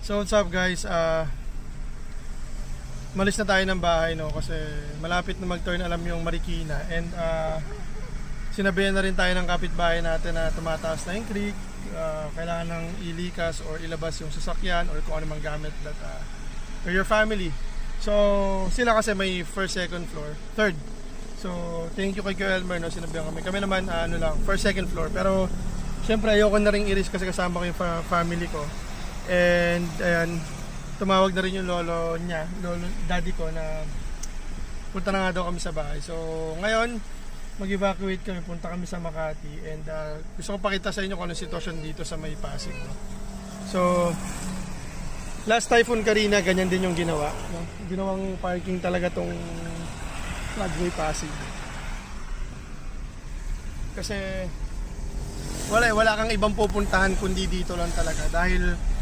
So what's up guys, malis na tayo ng bahay no kasi malapit na mag-turn alam yung Marikina and sinabihan na rin tayo ng kapitbahay natin na tumataas na yung creek, kailangan ng ilikas or ilabas yung sasakyan or kung ano mang gamit that for your family. So sila kasi may first, second floor, third. So thank you kay Kuya Elmer no, sinabihan kami. Kami naman ano lang, first, second floor. Pero syempre ayoko na rin i-risk kasi kasama ko yung family ko. And ayan, tumawag na rin yung lolo niya, daddy ko na punta na nga daw kami sa bahay. So ngayon, mag-evacuate kami, punta kami sa Makati. And gusto ko pakita sa inyo kung anong sitwasyon dito sa may Pasig no? So last Typhoon Karina, ganyan din yung ginawa no? Ginawang parking talaga tong Floodway Pasig. Kasi wala kang ibang pupuntahan kundi dito lang talaga dahil